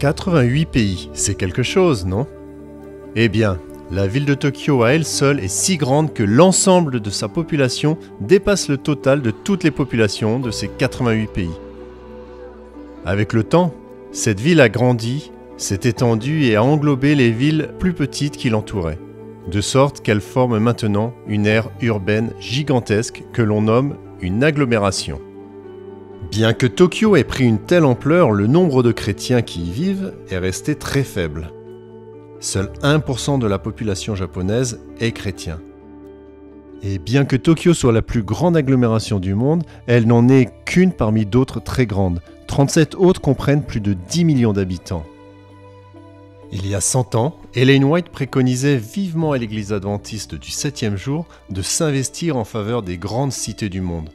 88 pays, c'est quelque chose, non? Eh bien, la ville de Tokyo à elle seule est si grande que l'ensemble de sa population dépasse le total de toutes les populations de ces 88 pays. Avec le temps, cette ville a grandi, s'est étendue et a englobé les villes plus petites qui l'entouraient, de sorte qu'elle forme maintenant une aire urbaine gigantesque que l'on nomme une agglomération. Bien que Tokyo ait pris une telle ampleur, le nombre de chrétiens qui y vivent est resté très faible. Seul 1% de la population japonaise est chrétien. Et bien que Tokyo soit la plus grande agglomération du monde, elle n'en est qu'une parmi d'autres très grandes. 37 autres comprennent plus de 10 millions d'habitants. Il y a 100 ans, Ellen White préconisait vivement à l'église adventiste du 7e jour de s'investir en faveur des grandes cités du monde.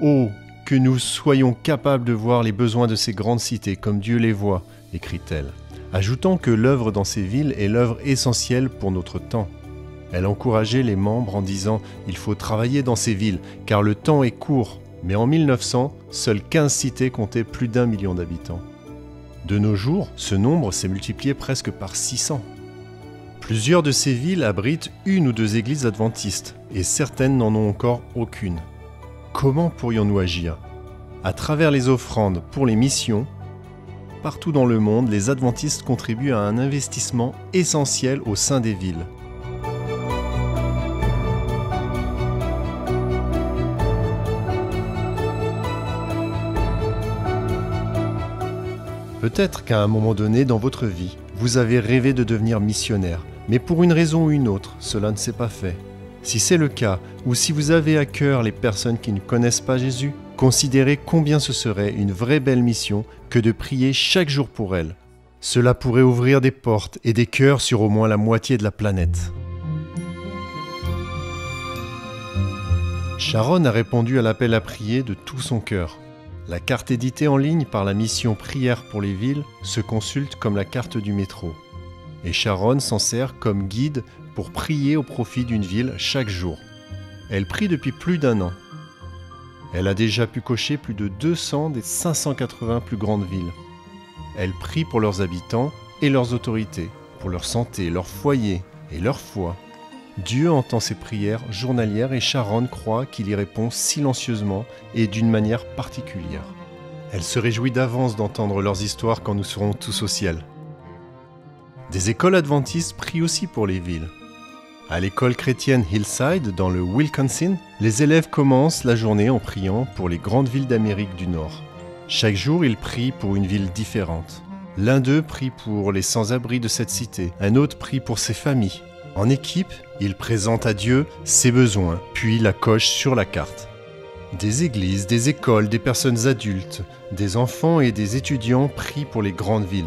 Oh, que nous soyons capables de voir les besoins de ces grandes cités comme Dieu les voit, écrit-elle, ajoutant que l'œuvre dans ces villes est l'œuvre essentielle pour notre temps. Elle encourageait les membres en disant « Il faut travailler dans ces villes, car le temps est court ». Mais en 1900, seules 15 cités comptaient plus d'1 million d'habitants. De nos jours, ce nombre s'est multiplié presque par 600. Plusieurs de ces villes abritent une ou deux églises adventistes, et certaines n'en ont encore aucune. Comment pourrions-nous agir? À travers les offrandes pour les missions, partout dans le monde, les adventistes contribuent à un investissement essentiel au sein des villes. Peut-être qu'à un moment donné dans votre vie, vous avez rêvé de devenir missionnaire, mais pour une raison ou une autre, cela ne s'est pas fait. Si c'est le cas, ou si vous avez à cœur les personnes qui ne connaissent pas Jésus, considérez combien ce serait une vraie belle mission que de prier chaque jour pour elles. Cela pourrait ouvrir des portes et des cœurs sur au moins la moitié de la planète. Sharon a répondu à l'appel à prier de tout son cœur. La carte éditée en ligne par la mission Prière pour les villes se consulte comme la carte du métro. Et Sharon s'en sert comme guide pour prier au profit d'une ville chaque jour. Elle prie depuis plus d'1 an. Elle a déjà pu cocher plus de 200 des 580 plus grandes villes. Elle prie pour leurs habitants et leurs autorités, pour leur santé, leur foyer et leur foi. Dieu entend ses prières journalières et Sharon croit qu'il y répond silencieusement et d'une manière particulière. Elle se réjouit d'avance d'entendre leurs histoires quand nous serons tous au ciel. Des écoles adventistes prient aussi pour les villes. À l'école chrétienne Hillside, dans le Wisconsin, les élèves commencent la journée en priant pour les grandes villes d'Amérique du Nord. Chaque jour, ils prient pour une ville différente. L'un d'eux prie pour les sans-abri de cette cité, un autre prie pour ses familles. En équipe, ils présentent à Dieu ses besoins, puis la cochent sur la carte. Des églises, des écoles, des personnes adultes, des enfants et des étudiants prient pour les grandes villes.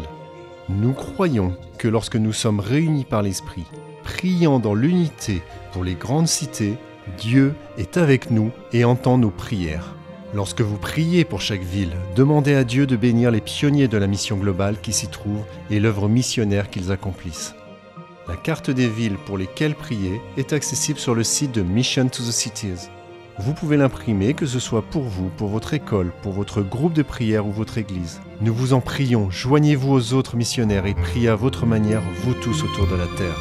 Nous croyons que lorsque nous sommes réunis par l'Esprit, priant dans l'unité pour les grandes cités, Dieu est avec nous et entend nos prières. Lorsque vous priez pour chaque ville, demandez à Dieu de bénir les pionniers de la mission globale qui s'y trouvent et l'œuvre missionnaire qu'ils accomplissent. La carte des villes pour lesquelles prier est accessible sur le site de Mission to the Cities. Vous pouvez l'imprimer, que ce soit pour vous, pour votre école, pour votre groupe de prière ou votre église. Nous vous en prions, joignez-vous aux autres missionnaires et priez à votre manière, vous tous autour de la terre.